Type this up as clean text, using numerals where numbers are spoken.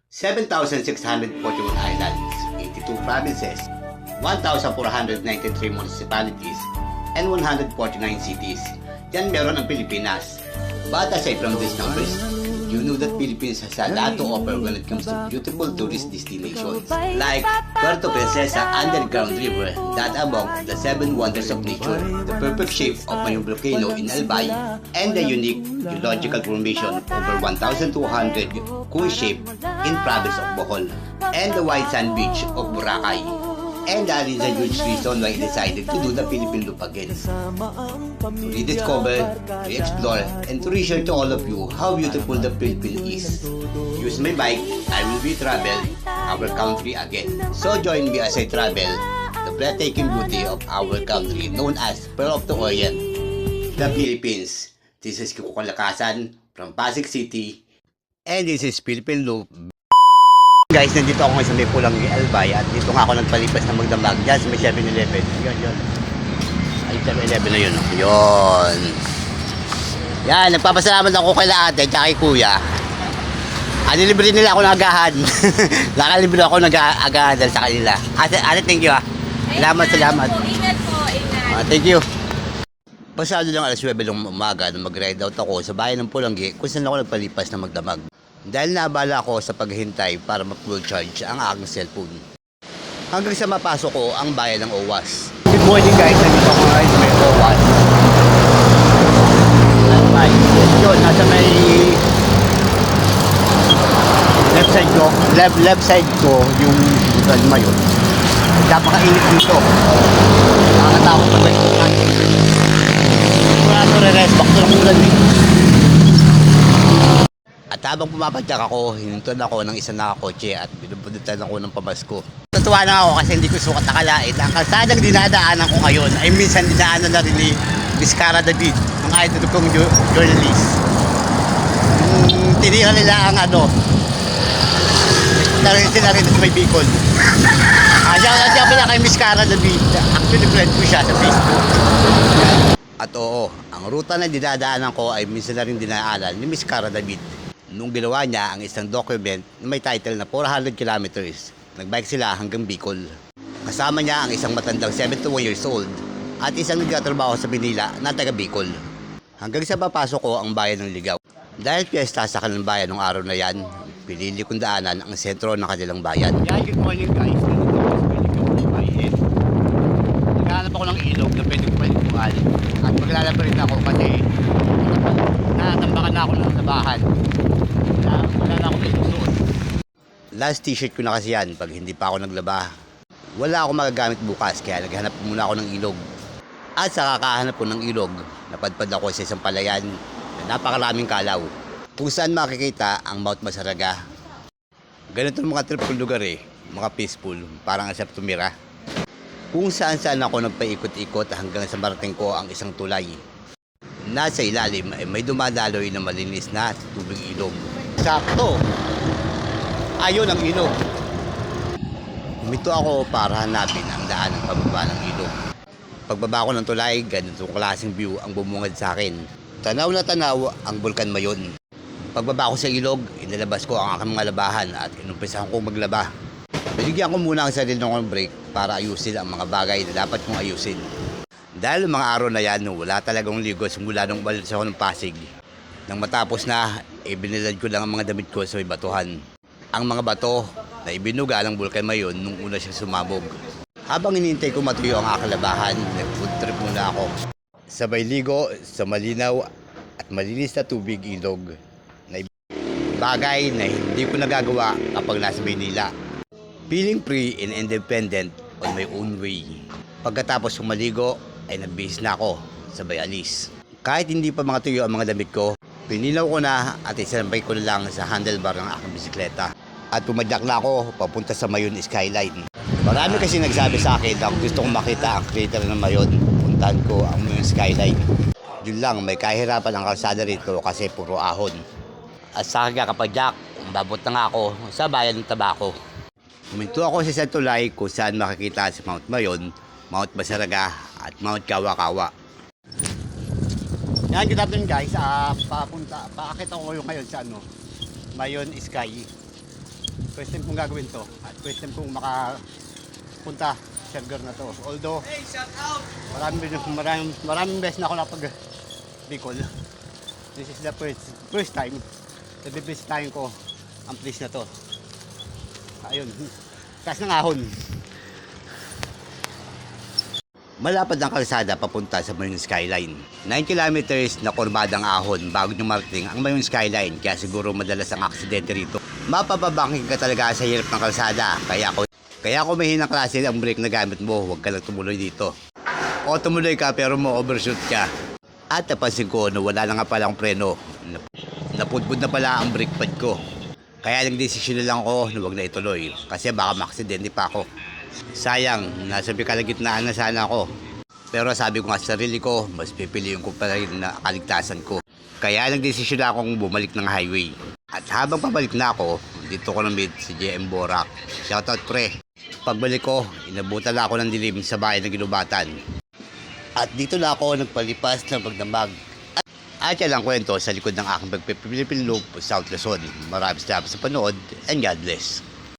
7,641 islands, 82 provinces, 1,493 municipalities, and 149 cities. Yan meron ang Pilipinas. But aside from these numbers, you know that Philippines has a lot to offer when it comes to beautiful tourist destinations like Puerto Princesa Underground River, that among the 7 wonders of nature, the perfect shape of Mayong volcano in Albay, and the unique geological formation over 1,200 cone shape in province of Bohol, and the white sand beach of Boracay. And that is a huge reason why I decided to do the Philippine Loop again. To rediscover, to explore, and to reshare to all of you how beautiful the Philippines is. Use my bike, I will be travel our country again. So join me as I travel the breathtaking beauty of our country known as Pearl of the Orient, the Philippines. This is Kiko Kalakasan from Pasig City, and this is Philippine Loop. Guys, nandito ako ngayon sa may pulang Albay at dito nga ako nagpalipas na magdamag dyan sa may 7-Eleven. Yun. Ay, 7-Eleven na yun. Yun. Yan, nagpapasalamat ako kay ate at kay kuya. Nilibre nila ako ng agahan. Nakalibre ako ng agahan dahil sa kanila. Ate, thank you ha. Salamat. Ingat po. Thank you. Pasado lang alas 9 ng umaga nung mag-ride out ako sa bayan ng Pulanggi kung saan ako nagpalipas na magdamag. Dahil naabala ako sa paghintay para ma-full charge ang aking cellphone. Hanggang sa mapasok ko ang bayan ng Owas. Good morning guys, nandito ako ngayon sa may Owas. Yun, nasa may left side ko yung Bukal Mayon. Napakainit dito. Nakakatakot pag may tukan. Wala ito re-rest back to ng ulan eh. At habang pumapadyak ako, hinintuan ako ng isang nakakotse at binubudutan ako ng pamasko. Natuwa na ako kasi hindi ko sukat nakalain. Ang kalsadang dinadaanan ko ngayon ay minsan dinaanan na rin ni Miss Cara David, ang idol kong journalist. Tinira nila ang tarin sila rin sa may Bicol. Siya pala kay Miss Cara David. Actually, friend ko siya sa Facebook. At oo, ang ruta na dinadaanan ko ay minsan na rin dinaanan ni Miss Cara David. Nung ginawa niya ang isang document na may title na 400 kilometers, nagbike sila hanggang Bicol. Kasama niya ang isang matandang 71 years old at isang nagtatrabaho sa Manila na taga Bicol. Hanggang sa papasok ko ang bayan ng Ligaw. Dahil piyesta sa kanilang bayan ng araw na yan, pinili kong daanan ang sentro ng kanilang bayan. Good morning guys, naghahanap ako ng ilog na pwede kumain at maglalaba rin ako kasi natambakan na ako ng labahan. Wala na ako may susuot. Last t-shirt ko na kasi yan pag hindi pa ako naglaba. Wala ako magagamit bukas kaya naghanap muna ako ng ilog. At sa kakahanap ko ng ilog, napadpad ako sa isang palayan na napakaraming kalaw. Kung saan makikita ang Mount Masaraga. Ganito mga trip kong lugar mga peaceful, parang asap tumira. Kung saan ako nagpaikot-ikot hanggang sa marating ko ang isang tulay. Nasa ilalim ay may dumadaloy na malinis na tubig ilog. Sakto! Ayun ang ilog. Humito ako para hanapin ang daan ng pababa ng ilog. Pagbaba ko ng tulay, ganitong klaseng view ang bumungad sa akin. Tanaw na tanaw ang Bulkan Mayon. Pagbaba ko sa ilog, inilabas ko ang aking mga labahan at inumpisahan kong maglaba. Binigyan ko muna ang sarili ng break para ayusin ang mga bagay na dapat kong ayusin. Dahil mga araw na yan, wala talagang ligo simula nung umalis ako ng Pasig. Nang matapos na, ibinilad ko lang ang mga damit ko sa may batuhan. Ang mga bato na ibinuga ng Bulkan Mayon nung una siya sumabog. Habang hinihintay ko matuyo ang aking labahan, nag-food trip muna ako. Sabay ligo sa malinaw at malinis na tubig ilog. Na bagay na hindi ko nagagawa kapag nasa Maynila. Feeling free and independent on my own way. Pagkatapos kong maligo, ay nagbihis na ako sa Bayalis. Kahit hindi pa mga tuyo ang mga damit ko, pinilaw ko na at isinambay ko na lang sa handlebar ng aking bisikleta. At pumadyak na ako papunta sa Mayon Skyline. Marami kasi nagsabi sa akin na kung gusto kong makita ang crater ng Mayon, puntahan ko ang Mayon Skyline. Yun lang, may kahirapan ang kalsada rito kasi puro ahon. At sa kakapadyak, babot na nga ako sa bayan ng Tabaco. Huminto ako sa isang tulay kung saan makikita si Mount Mayon, Mount Masaraga at Mount Kawa-Kawa. Yan, good afternoon guys. Paakit ako ngayon sa Mayon Sky. First time kong gagawin to. At first time kong makapunta sa lugar na to. Although, Hey, shout out! maraming beses na ako napag Bicol. This is the first time na bibisitahin ko ang place na to. Ayun, taas ng ahon. Malapad ang kalsada papunta sa Mayon Skyline. 9 kilometers na kurbadang ahon bago nyo marating ang Mayon Skyline, kaya siguro madalas ang aksidente rito. Mapapabangking ka talaga sa hirap ng kalsada, kaya kung may hinang klase ang brake na gamit mo, huwag ka lang tumuloy dito. O tumuloy ka pero mo overshoot ka. At napansin ko na wala na nga palang preno. Napudpud na pala ang brake pad ko. Kaya nagdesisyon na lang ako na huwag na ituloy kasi baka maksidente pa ako. Sayang, nasa kalagitnaan na sana ako. Pero sabi ko nga sa sarili ko, mas pipiliin ko pa rin na kaligtasan ko. Kaya nagdesisyon na akong bumalik ng highway. At habang pabalik na ako, dito ko na-meet si JM Borak. Shoutout pre. Pagbalik ko, inabutan na ako ng dilim sa bahay ng Ginubatan. At dito na ako nagpalipas ng pagdamag. At yan ang kwento sa likod ng aking pagpipilipil loop South Luzon. Maraming salamat sa panood and God bless.